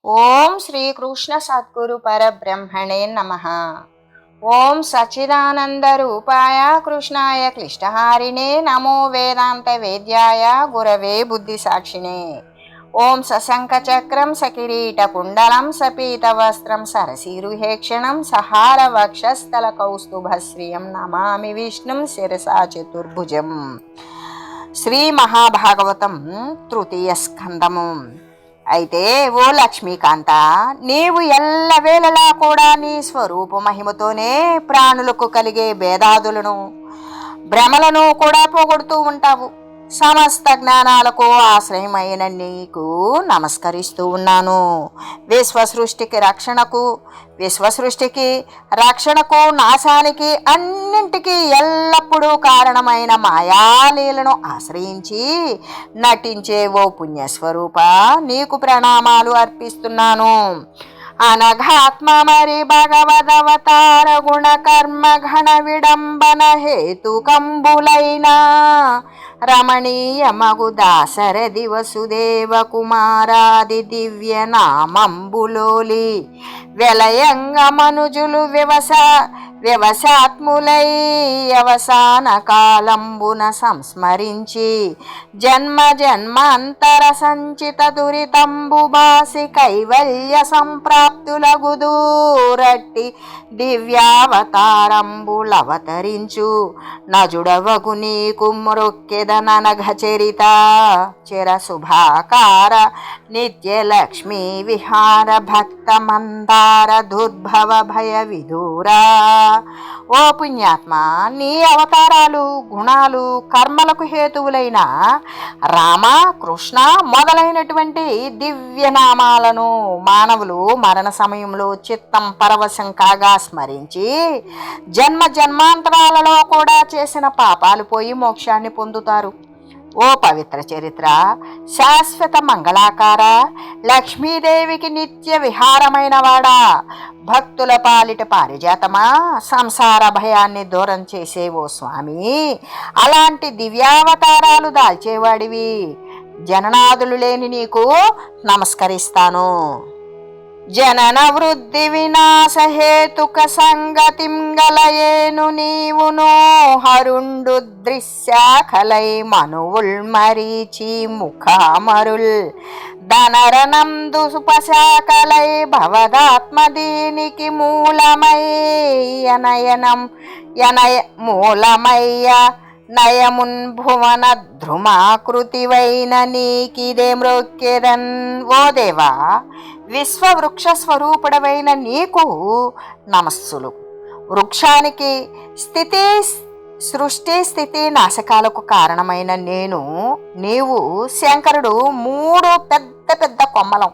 ఓం శ్రీకృష్ణ సద్గురు పరబ్రహ్మణే నమః. ఓం సచ్చిదానంద రూపాయ కృష్ణాయ క్లిష్టహారిణే నమో వేదాంత వేద్యాయ గురవే బుద్ధి సాక్షిణే. ఓం సశంఖ చక్రం సకిరీట కుండలం సపీత వస్త్రం సరసీరుహేక్షణం సహార వక్షస్థల కౌస్తుభశ్రియం నమామి విష్ణుం శిరసా చతుర్భుజం. శ్రీ మహాభాగవతం తృతీయ స్కందము. అయితే ఓ లక్ష్మీకాంత, నీవు ఎల్లవేళలా కూడా నీ స్వరూప మహిమతోనే ప్రాణులకు కలిగే భేదాదులను భ్రమలను కూడా పోగొడుతూ ఉంటావు. సమస్త జ్ఞానాలకు ఆశ్రయమైన నీకు నమస్కరిస్తూ ఉన్నాను. విశ్వసృష్టికి రక్షణకు నాశానికి అన్నింటికీ ఎల్లప్పుడూ కారణమైన మాయాలీలను ఆశ్రయించి నటించే ఓ పుణ్యస్వరూప, నీకు ప్రణామాలు అర్పిస్తున్నాను. అనఘాత్మ మరి భగవదవతార గుణ కర్మ ఘన విడంబన హేతుకంబులైన రమణీయ మగు దాసరథి వసుదేవ కుమారాది దివ్య నామంబులోలి వెలయంగ మనుజులు వ్యవసాత్ములై అవసాన కాలంబున సంస్మరించి జన్మ జన్మాంతర సంచిత దురితంబు బాసి కైవల్య సంప్రాప్తులగుదూరట్టి దివ్యావతారంబులవతరించు నజుడవగు నీకు మ్రొక్కెదననఘ చరిత చిర శుభాకార నిత్యలక్ష్మీ విహార భక్త మందార దుర్భవ భయ విదూరా. ఓ పుణ్యాత్మ, నీ అవతారాలు గుణాలు కర్మలకు హేతువులైన రామ కృష్ణ మొదలైనటువంటి దివ్యనామాలను మానవులు మరణ సమయంలో చిత్తం పరవశం కాగా స్మరించి జన్మ జన్మాంతరాలలో కూడా చేసిన పాపాలు పోయి మోక్షాన్ని పొందుతారు. ఓ పవిత్ర చరిత్ర, శాశ్వత మంగళాకార, లక్ష్మీదేవికి నిత్య విహారమైన వాడా, భక్తుల పాలిట పారిజాతమా, సంసార భయాన్ని దూరం చేసేవో స్వామి, అలాంటి దివ్యావతారాలు దాల్చేవాడివి జననాదులు లేని నీకు నమస్కరిస్తాను. జనన వృద్ధి వినాశ హేతుక సంగతిం గలయేను నీవును హరుండు దృశ్యాఖలై మనువుల్ మరీచి ముఖామరుల్ ధనరనందు సుపశాకలై భవదాత్మ దీనికి మూలమయ్య నయమున్ భువన ధ్రుమాకృతివైన నీకిదే మ్రొక్కెదన్. ఓ దేవా, విశ్వవృక్ష స్వరూపుడవైన నీకు నమస్సులు. వృక్షానికి సృష్టి స్థితి నాశకాలకు కారణమైన నీవు శంకరుడు 3 పెద్ద పెద్ద కొమ్మలం,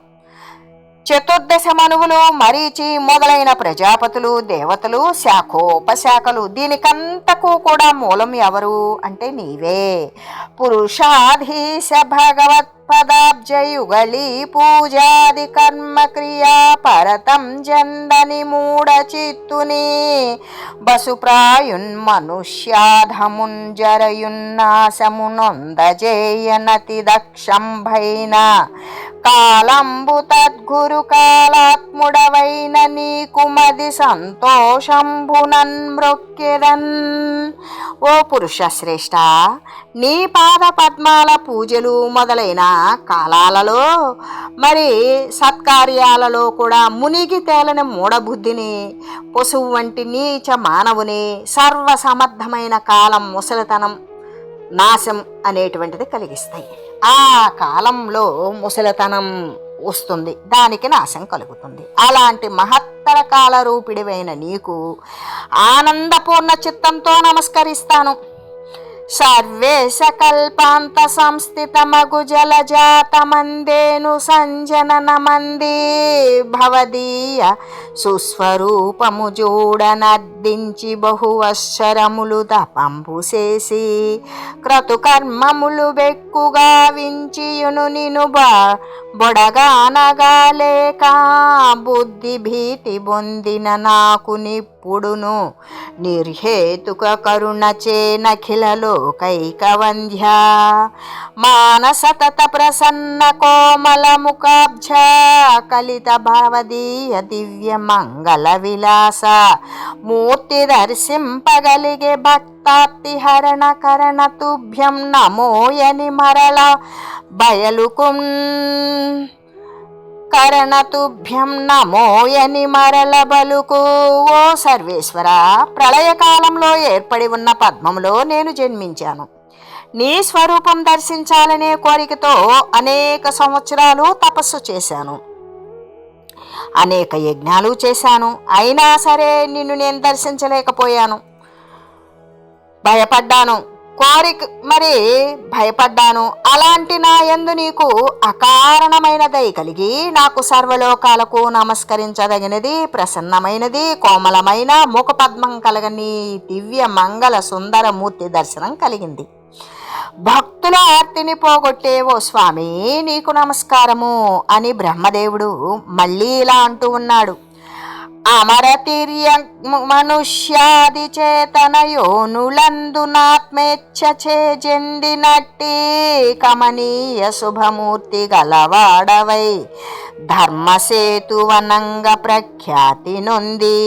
చతుర్దశ మనువులు, మరీచి మొదలైన ప్రజాపతులు, దేవతలు, శాఖోపశాఖలు. దీనికంతకు కూడా మూలం ఎవరు అంటే నీవే. పురుషాధీశ భగవత్ పదాబ్జయుగళీ పూజాది కర్మ క్రియా పరతం జండని మూఢ చిత్తుని బసుప్రాయున్ మనుష్యాధమున్ జరయున్నాశమునొందజేయనతి దక్షంభైన కాలంబు తద్గురు కాలాత్ముడవైన నీకుమది సంతోషంబునన్ మ్రొక్కెదన్. ఓ పురుష శ్రేష్ఠ, నీ పాద పద్మాల పూజలు మొదలైన కాలాలలో మరి సత్కార్యాలలో కూడా మునిగి తేలని మూఢబుద్ధిని, పశువు వంటి నీచ మానవుని సర్వసమర్థమైన కాలం, ముసలితనం, నాశం అనేటువంటిది కలిగిస్తాయి. ఆ కాలంలో ముసలితనం వస్తుంది, దానికి నాశం కలుగుతుంది. అలాంటి మహత్తర కాల రూపిడివైన నీకు ఆనందపూర్ణ చిత్తంతో నమస్కరిస్తాను. సర్వేశ కల్పాంత సంస్థితమగు జలజాత మందేను సంజనన మంది భవదీయ సుస్వరూపము జోడనర్దించి బహువత్సరములు తపంపు చేసి క్రతుకర్మములు బెక్కుగా వించియును నిను బొడగానగాలేక బుద్ధి భీతి బొందిన నాకు ఎప్పుడును నిర్హేతుక కరుణచే నఖిల లోకైకవంధ్య మానసతత ప్రసన్న కోమల ముఖాబ్జ కలిత భవదీయ దివ్య మంగళ విలాస మూర్తి దర్శింపగలిగే భక్తార్తిహరణ కరణ తుభ్యం నమోయని మరల బయలుకున్ కరణతుభ్యం నమోయని మరల బలుకు. ఓ సర్వేశ్వర, ప్రళయకాలంలో ఏర్పడి ఉన్న పద్మంలో నేను జన్మించాను. నీ స్వరూపం దర్శించాలనే కోరికతో అనేక సంవత్సరాలు తపస్సు చేశాను, అనేక యజ్ఞాలు చేశాను. అయినా సరే నిన్ను నేను దర్శించలేకపోయాను. భయపడ్డాను. అలాంటి నా యందు నీకు అకారణమైన దయ కలిగి నాకు సర్వలోకాలకు నమస్కరించదగినది, ప్రసన్నమైనది, కోమలమైన ముఖపద్మం కలగని దివ్య మంగళ సుందర మూర్తి దర్శనం కలిగింది. భక్తుల ఆర్తిని పోగొట్టే ఓ స్వామి, నీకు నమస్కారము అని బ్రహ్మదేవుడు మళ్ళీ ఇలా అంటూ ఉన్నాడు. అమరతిర్య మనుష్యాది చేతనయోనులందునాత్మేచ్ఛ చేజెండినట్టి కమనీయ శుభమూర్తి గలవాడవై ధర్మసేతువనంగ ప్రఖ్యాతి నొంది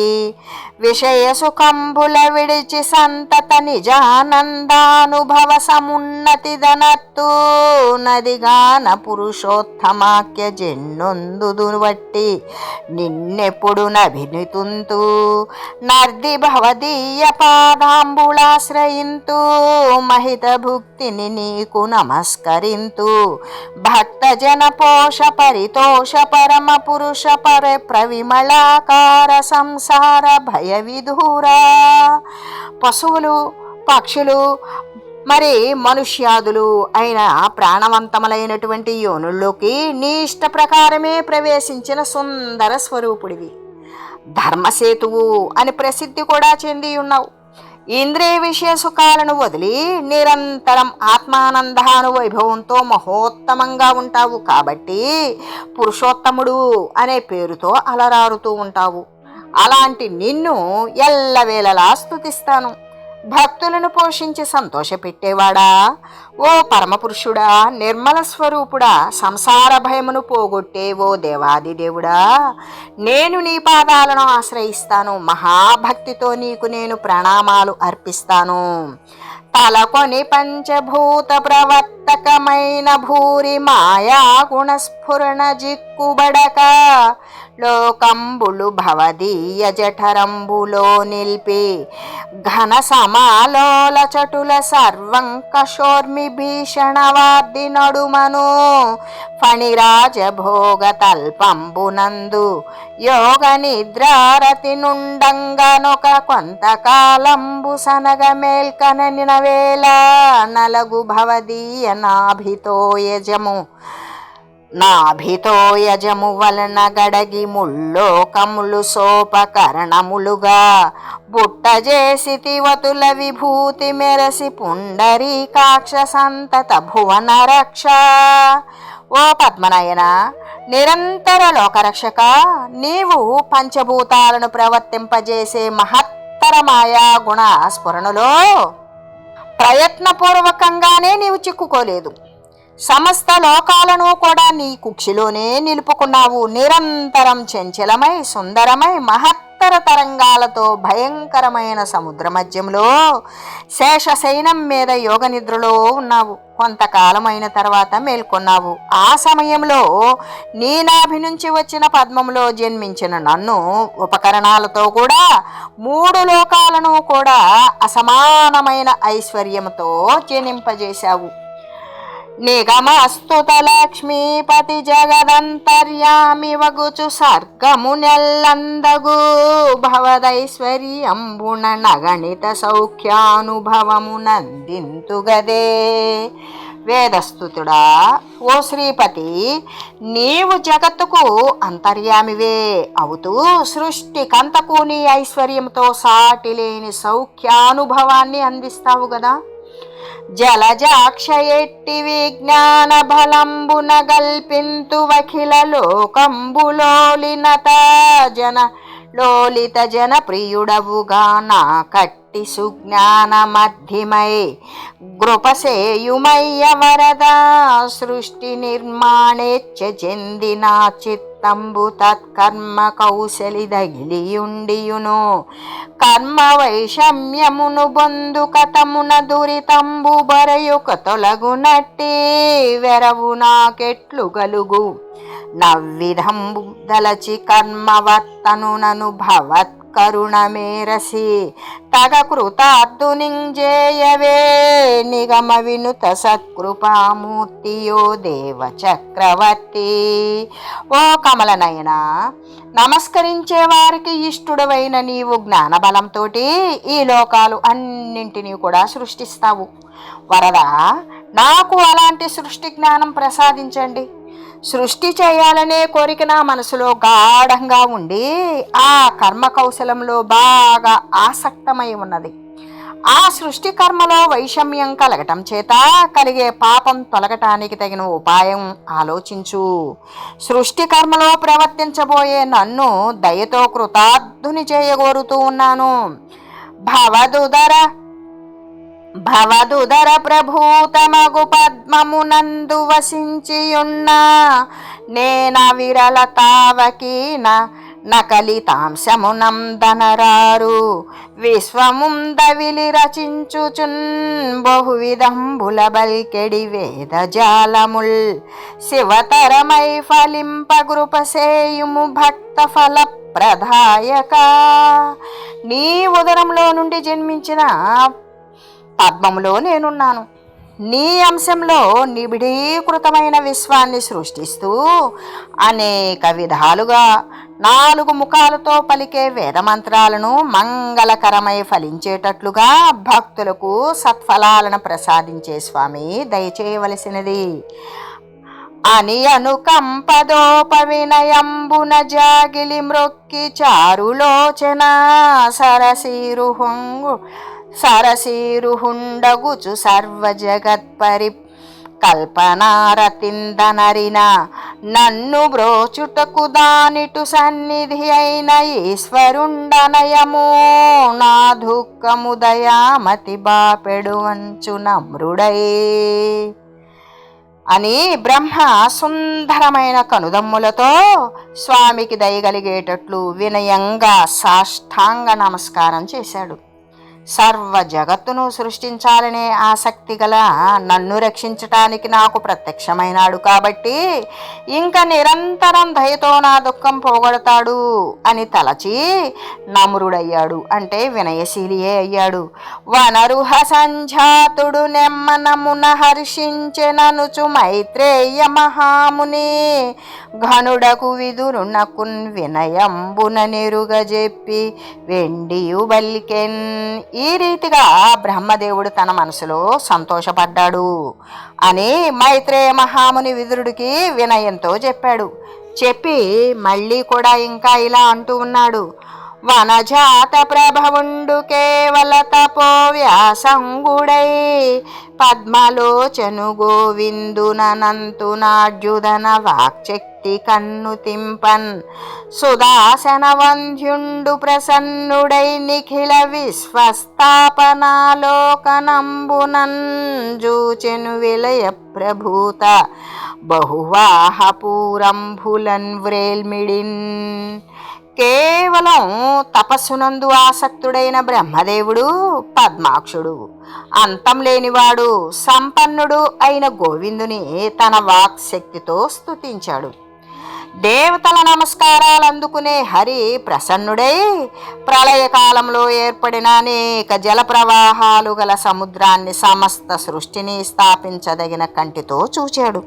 విషయ సుఖంబుల విడిచి సంతత నిజానందానుభవ సమున్నతి దనత్తు నదిగాన పురుషోత్తమాఖ్య జెన్నొందుదు వట్టి నిన్నెప్పుడు నభినితుంతు నర్ది భవదీయ పాదాంబులాశ్రయింతు మహిత భుక్తిని నీకు నమస్కరింతు భక్తజన పోష పరితోష పరమ పురుష పర ప్రవిమళాకార సంసార భయ విధూరా. పశువులు, పక్షులు, మరి మనుష్యాదులు అయిన ప్రాణవంతములైనటువంటి యోనుల్లోకి నీ ఇష్ట ప్రకారమే ప్రవేశించిన సుందర స్వరూపుడివి. ధర్మసేతువు అని ప్రసిద్ధి కూడా చెంది ఉన్నావు. ఇంద్రియ విషయ సుఖాలను వదిలి నిరంతరం ఆత్మానందానువైభవంతో మహోత్తమంగా ఉంటావు. కాబట్టి పురుషోత్తముడు అనే పేరుతో అలరారుతూ ఉంటావు. అలాంటి నిన్ను ఎల్లవేళలా స్తుతిస్తాను. భక్తులను పోషించి సంతోషపెట్టేవాడా, ఓ పరమపురుషుడా, నిర్మల స్వరూపుడా, సంసార భయమును పోగొట్టే ఓ దేవాదిదేవుడా, నేను నీ పాదాలను ఆశ్రయిస్తాను. మహాభక్తితో నీకు నేను ప్రణామాలు అర్పిస్తాను. తలకొని పంచభూత ప్రవర్తకమైన భూరి మాయా గుణస్ఫురణ జిక్కుబడక లోకంబులు భవదీయ జఠరంబులో నిల్పి ఘన సమాలోల చటుల సర్వం కశోర్మి భీషణవార్ది నడుమను ఫణిరాజభోగ తల్పంబునందు యోగ నిద్రారతి నుండంగనొక కొంతకాలంబు సనగ మేల్కననిన వేళ నలగు భవదీయ నాభితో యజము వలన గడగి ముల్లోకములు సోపకరణములుగా బుట్టజేసి తివతుల విభూతి మెరసి పుండరీకాక్ష సంతత భువన రక్ష. ఓ పద్మనయన, నిరంతర లోకరక్షక, నీవు పంచభూతాలను ప్రవర్తింపజేసే మహత్తర మాయా గుణ స్ఫురణలో ప్రయత్నపూర్వకంగానే నీవు చిక్కుకోలేదు. సమస్త లోకాలను కూడా నీ కుక్షిలోనే నిలుపుకున్నావు. నిరంతరం చంచలమై సుందరమై మహత్తర తరంగాలతో భయంకరమైన సముద్ర మధ్యంలో శేషశయనం మీద యోగ నిద్రలో ఉన్నావు. కొంతకాలమైన తర్వాత మేల్కొన్నావు. ఆ సమయంలో నీ నాభి నుంచి వచ్చిన పద్మంలో జన్మించిన నన్ను ఉపకరణాలతో కూడా 3 లోకాలను కూడా అసమానమైన ఐశ్వర్యంతో జనింపజేశావు. నిగమస్తుత లక్ష్మీపతి జగదంతర్యామి వగుచు సర్గమునెల్లందగు భవదైశ్వర్యంబుణ నగణిత సౌఖ్యానుభవమునందింతుగదే. వేదస్తుతుడా, ఓ శ్రీపతి, నీవు జగత్తుకు అంతర్యామివే అవుతూ సృష్టికంతకు నీ ఐశ్వర్యంతో సాటిలేని సౌఖ్యానుభవాన్ని అందిస్తావు గదా. జలజాక్ష ఎట్టి విజ్ఞాన బలంబున గల్పింతు వఖిల లోకంబులోలినత జన లోలిత జన ప్రియుడవుగాన కట్టి సుజ్ఞాన మధ్యమై గృపసేయుమయ్య వరద సృష్టి నిర్మాణేచ్ఛ చెందిన చిత్తంబు తత్కర్మ కౌశలి దగిలియుండియును కర్మ వైషమ్యమును బొందు కథమున దురితంబు బరయుక తొలగునట్టి వెరవు నాకెట్లు గలుగు నవ్విధంబు దలచి కర్మవర్తనునను భవత్ కరుణమేరసి తగ కృతార్థునింజేయవే నిగమ వినుత సత్కృపామూర్తియో దేవ చక్రవర్తి. ఓ కమలనయన, నమస్కరించే వారికి ఇష్టుడవైన నీవు జ్ఞానబలంతో ఈ లోకాలు అన్నింటినీ కూడా సృష్టిస్తావు. వరదా, నాకు అలాంటి సృష్టి జ్ఞానం ప్రసాదించండి. సృష్టి చేయాలనే కోరిక నా మనసులో గాఢంగా ఉండి ఆ కర్మ కౌశలంలో బాగా ఆసక్తమై ఉన్నది. ఆ సృష్టి కర్మలో వైషమ్యం కలగటం చేత కలిగే పాపం తొలగటానికి తగిన ఉపాయం ఆలోచించు. సృష్టి కర్మలో ప్రవర్తించబోయే నన్ను దయతో కృతార్థుని చేయగోరుతూ ఉన్నాను. భవదుదర ప్రభూతమగు పద్మమునందు వసించియున్న నేన విరల తావకీన నకలితాంశమునందనరారు విశ్వముందవిలి రచించుచున్ బహువిధంబుల బల్కెడి వేదజాలముల్ శివతరమై ఫలింపగృపసేయుము భక్త ఫల ప్రదాయక. నీ ఉదరంలో నుండి జన్మించిన పద్మములో నేనున్నాను. నీ అంశంలో నిబిడీకృతమైన విశ్వాన్ని సృష్టిస్తూ అనేక విధాలుగా 4 ముఖాలతో పలికే వేదమంత్రాలను మంగళకరమై ఫలించేటట్లుగా భక్తులకు సత్ఫలాలను ప్రసాదించే స్వామి దయచేయవలసినది అని అనుకంపదోపవినయంబున జాగిలి మ్రొక్కి చారులోచన సరసీరుహుండగుచు సర్వజగత్పరి కల్పనారతిందనరిన నన్ను బ్రోచుటకు దానిటు సన్నిధి అయిన ఈశ్వరుండనయము నా దుఃఖము దయామతి బాపెడు వంచు నమ్రుడై అని బ్రహ్మ సుందరమైన కనుదమ్ములతో స్వామికి దయగలిగేటట్లు వినయంగా సాష్టాంగ నమస్కారం చేశాడు. సర్వ జగత్తును సృష్టించాలనే ఆసక్తి గల నన్ను రక్షించటానికి నాకు ప్రత్యక్షమైనాడు కాబట్టి ఇంకా నిరంతరం దయతో నా దుఃఖం పోగొడతాడు అని తలచి నమ్రుడయ్యాడు, అంటే వినయశీలియే అయ్యాడు. వనరుహ సంజాతుడు నెమ్మనమున హర్షించెననుచు మైత్రేయ మహాముని ఘనుడకు విదురునకున్ వినయంబున నెరుగజెప్పి వెండియు బల్కెన్. ఈ రీతిగా బ్రహ్మదేవుడు తన మనసులో సంతోషపడ్డాడు అని మైత్రేయ మహాముని విదురుడికి వినయంతో చెప్పాడు. చెప్పి మళ్ళీ కూడా ఇంకా ఇలా అంటూ ఉన్నాడు. వనజాత ప్రభవుండు కేవల తపో వ్యాసంగుడై పద్మలోచను గోవిందునంతునాడ్యుదన వాక్శక్తి కన్ను తింపన్ సుదాసన వంధ్యుండు ప్రసన్నుడై నిఖిల విశ్వస్థాపనాలోకనంబునన్ జూచెను విలయ ప్రభూత బహువాహపూరంభులన్ వ్రేల్మిడిన్. కేవలం తపస్సునందు ఆసక్తుడైన బ్రహ్మదేవుడు పద్మాక్షుడు, అంతం లేనివాడు, సంపన్నుడు అయిన గోవిందుని తన వాక్శక్తితో స్తుతించాడు. దేవతల నమస్కారాలు అందుకునే హరి ప్రసన్నుడై ప్రళయకాలంలో ఏర్పడిన అనేక జల ప్రవాహాలు గల సముద్రాన్ని సమస్త సృష్టిని స్థాపించదగిన కంటితో చూచాడు.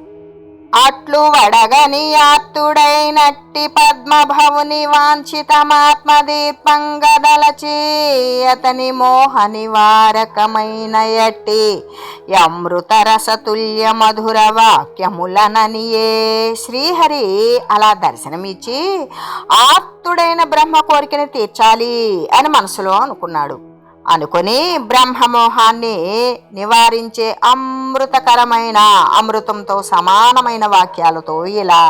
అట్లు వడగని ఆత్తుడైనట్టి పద్మభవుని వాంఛితమాత్మదీపంగదలచి అతని మోహ నివారకమైన ఎట్టి అమృతరసతుల్య మధుర వాక్యములననియే. శ్రీహరి అలా దర్శనమిచ్చి ఆత్తుడైన బ్రహ్మ కోరికని తీర్చాలి అని మనసులో అనుకున్నాడు. అనుకొని బ్రహ్మమోహాన్ని నివారించే అమృతకరమైన అమృతంతో సమానమైన వాక్యాలతో ఇలా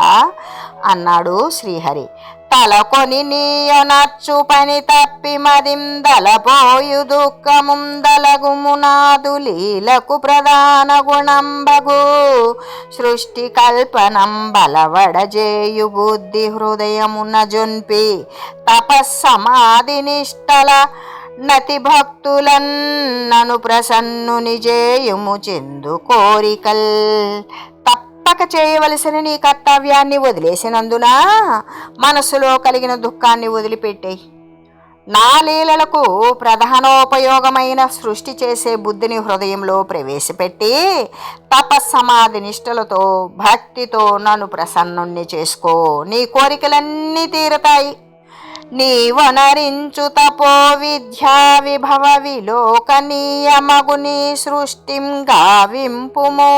అన్నాడు శ్రీహరి. తలకొని నీయొనచ్చు పని తప్పి మదిందలపోయు దుఃఖముందలగుమునాదు లీలకు ప్రధాన గుణంబగు సృష్టి కల్పనం బలవడజేయు బుద్ధి హృదయమున జొన్పి తపస్సమాధి నిష్టల నతి భక్తులన్ నను ప్రసన్నుని జేయుము చెందు కోరికల్. తప్పక చేయవలసిన నీ కర్తవ్యాన్ని వదిలేసినందున మనసులో కలిగిన దుఃఖాన్ని వదిలిపెట్టేయి. నా లీలలకు ప్రధానోపయోగమైన సృష్టి చేసే బుద్ధిని హృదయంలో ప్రవేశపెట్టి తపస్సమాధి నిష్టలతో భక్తితో నన్ను ప్రసన్నుణ్ణి చేసుకో. నీ కోరికలన్నీ తీరతాయి. నీవనరించు తపో విద్యా విభవ విలోకనీయమగుని సృష్టిం గావింపుమో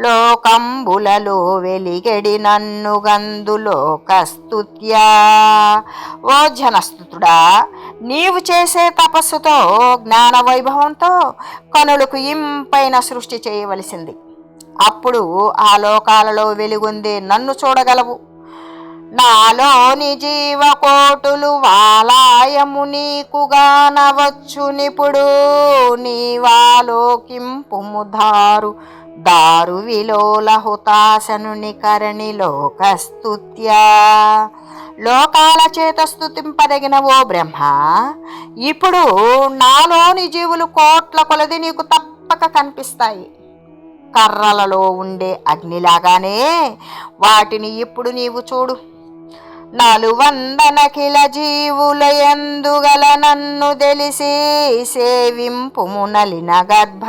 లోకంబులలో వెలిగడి నన్ను గందు లోకస్తుత్యా. ఓ జనస్తుతుడా, నీవు చేసే తపస్సుతో జ్ఞాన వైభవంతో కనులకు ఇంపైన సృష్టి చేయవలసింది. అప్పుడు ఆ లోకాలలో వెలుగొందే నన్ను చూడగలవు. నాలోని జీవకోటులు వాలాయము నీకుగానవచ్చునిపుడు నీవాలోకింపుము దారు విలోల హుతాసనుని కరణి లోకస్తుత్యా. లోకాల చేత స్తుతింపదగిన ఓ బ్రహ్మ, ఇప్పుడు నాలోని జీవులు కోట్ల కొలది నీకు తప్పక కనిపిస్తాయి. కర్రలలో ఉండే అగ్నిలాగానే వాటిని ఇప్పుడు నీవు చూడు. నలువందనఖిల జీవులయందుగల నన్ను తెలిసి సేవింపుము నలిన గర్భ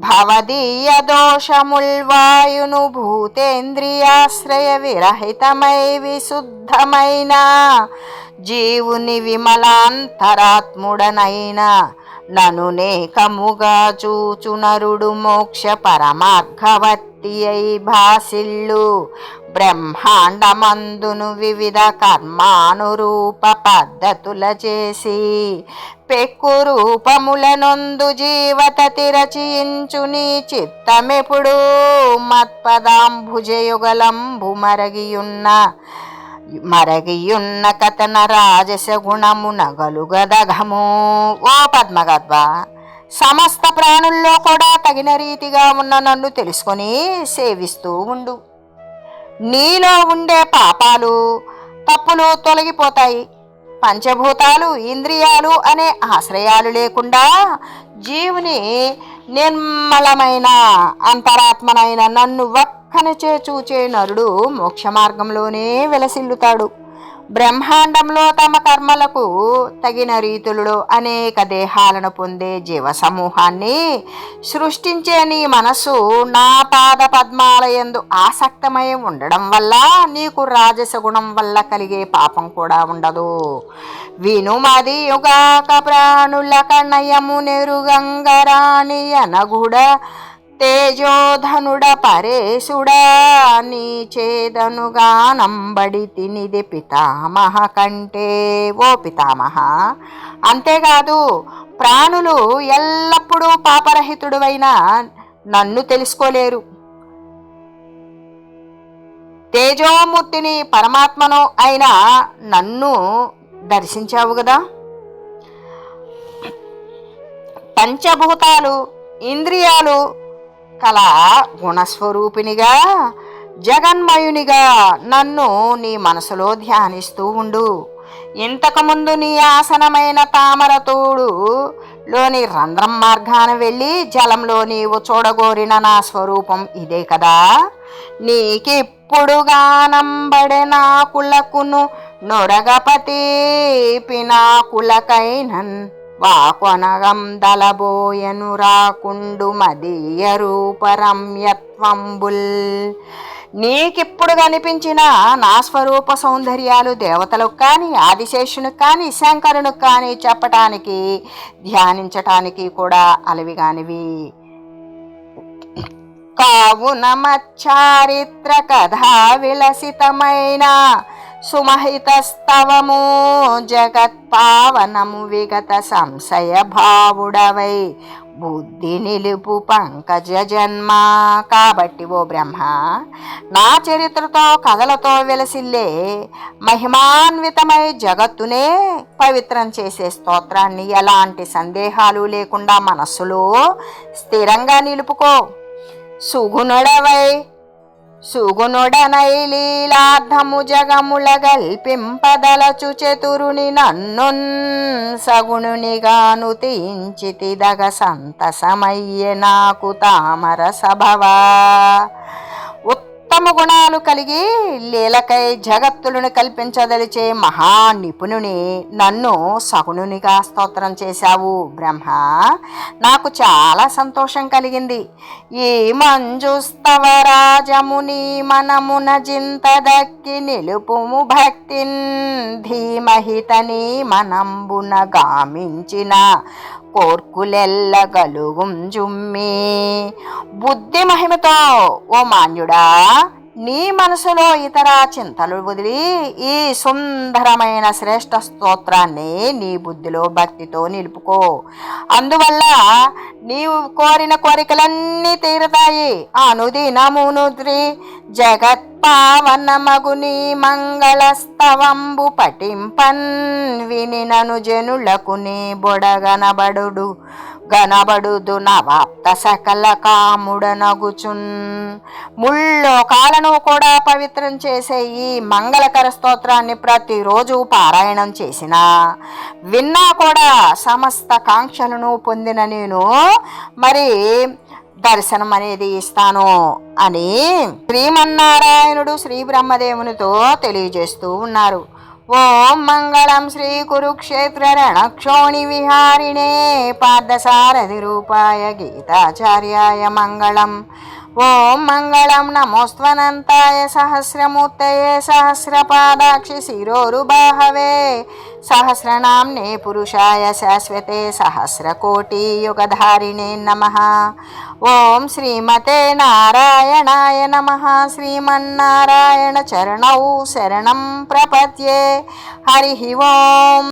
భవదీయ దోషముల్వాయును భూతేంద్రియాశ్రయ విరహితమై విశుద్ధమైన జీవుని విమలాంతరాత్ముడనైన నను నేకముగా చూచు నరుడు మోక్ష పరమార్ఘవర్తి అయి భాసిల్లు బ్రహ్మాండమందును వివిధ కర్మానురూప పద్ధతుల చేసి పెక్కు రూపములనొందు జీవతతి రచయించు నీ చిత్తమెప్పుడు మత్పదాంభుజయుగలంబు మరగియున్న కథన రాజస గుణమున గలుగదఘము. ఓ పద్మగద్వ, సమస్త ప్రాణుల్లో కూడా తగిన రీతిగా ఉన్న నన్ను తెలుసుకొని సేవిస్తూ ఉండు. నీలో ఉండే పాపాలు తప్పులు తొలగిపోతాయి. పంచభూతాలు ఇంద్రియాలు అనే ఆశ్రయాలు లేకుండా జీవుని నిర్మలమైన అంతరాత్మనైన నన్ను ఒక్కనిచే చూచే నరుడు మోక్ష మార్గంలోనే వెలసిల్లుతాడు. బ్రహ్మాండంలో తమ కర్మలకు తగిన రీతులలో అనేక దేహాలను పొందే జీవ సమూహాన్ని సృష్టించే నీ మనసు నా పాద పద్మాలయందు ఆసక్తమై ఉండడం వల్ల నీకు రాజస గుణం వల్ల కలిగే పాపం కూడా ఉండదు. వినుమది యుగాక ప్రాణుల కణయము నెరుగంగరాణి అనగుడ తేజోధనుడ పరేశుడా నీ చేదనుగా నంబడి తినిది పితామహ కంటే. ఓ పితామహ, అంతేకాదు ప్రాణులు ఎల్లప్పుడూ పాపరహితుడువైన నన్ను తెలుసుకోలేరు. తేజోమూర్తిని పరమాత్మను అయిన నన్ను దర్శించావు కదా. పంచభూతాలు ఇంద్రియాలు కల గుణస్వరూపినిగా జగన్మయునిగా నన్ను నీ మనసులో ధ్యానిస్తూ ఉండు. ఇంతకుముందు నీ ఆసనమైన తామరతోడు లోని రంధ్రం మార్గాన వెళ్ళి జలంలో నీవు చూడగోరిన నా స్వరూపం ఇదే కదా. నీకిప్పుడుగా నంబడే నా కులకును నొరగపతి పినాకులకైనన్ వాకొనగం దలబోయను రాకుండు మదీయ రూపరమ్యత్వంబుల్. నీకిప్పుడు కనిపించిన నా స్వరూప సౌందర్యాలు దేవతలకు కానీ ఆదిశేషునికి కానీ శంకరునికి కానీ చెప్పటానికి ధ్యానించటానికి కూడా అలవిగానివి కావున మచ్చారిత్ర కథా విలసితమైన సుమహితస్తవము జగత్పావనము విగత సంశయ భావుడవై బుద్ధి నిలుపు పంకజ జన్మ. కాబట్టి ఓ బ్రహ్మ, నా చరిత్రతో కథలతో వెలసిల్లే మహిమాన్వితమై జగత్తునే పవిత్రం చేసే స్తోత్రాన్ని ఎలాంటి సందేహాలు లేకుండా మనస్సులో స్థిరంగా నిలుపుకో. సుగుణుడనై లీలార్థము జగముల గల్పింపదలచు చతురుని నన్నున్ సగుణునిగాను తీయించితిదగ సంతసమయ్యే నాకు తామర సభవా. ఉత్తమ గుణాలు కలిగి లీలకై జగత్తులను కల్పించదలిచే మహా నిపుణుని నన్ను సగుణునిగా స్తోత్రం చేశావు బ్రహ్మ. నాకు చాలా సంతోషం కలిగింది. ఈ మంజుస్తవ రాజముని మనమున జింత దక్కి నిలుపుము భక్తిన్ ధీమహితని మనంబున గామించిన కోర్కులెల్లగలుగుం జుమ్మి. బుద్ధి మహిమతో ఓ మాన్యుడా, నీ మనసులో ఇతర చింతలు వదిలి ఈ సుందరమైన శ్రేష్ఠ స్తోత్రాన్ని నీ బుద్ధిలో భక్తితో నిలుపుకో. అందువల్ల నీవు కోరిన కోరికలన్నీ తీరుతాయి. అనుదినమునుద్రి జగత్పావనమగుని మంగళస్తవంబు పఠింపన్ వినినను జనులకు నీ గనబడుదు నవాప్త సకల కాముడనగుచున్. ముల్లోకాలను కూడా పవిత్రం చేసే ఈ మంగళకర స్తోత్రాన్ని ప్రతిరోజు పారాయణం చేసినా విన్నా కూడా సమస్త కాంక్షలను పొందిన నేను మరి దర్శనం అనేది ఇస్తాను అని శ్రీమన్నారాయణుడు శ్రీ బ్రహ్మదేవునితో తెలియజేస్తూ ఉన్నారు. ఓం మంగళం శ్రీ కురుక్షేత్ర రణక్షోణి విహారిణే పార్థసారథి రూపాయ గీతాచార్యాయ మంగళం. ఓం మంగళం నమోస్త్వనంతాయ సహస్రమూర్తయే సహస్రపాదాక్షి శిరోరుబాహవే సహస్రనామ్నే పురుషాయ శాశ్వతే సహస్రకోటి యుగధారిణే నమః. ఓం శ్రీమతే నారాయణాయ నమః. శ్రీమన్నారాయణ చరణౌ శరణం ప్రపద్యే. హరి ఓం.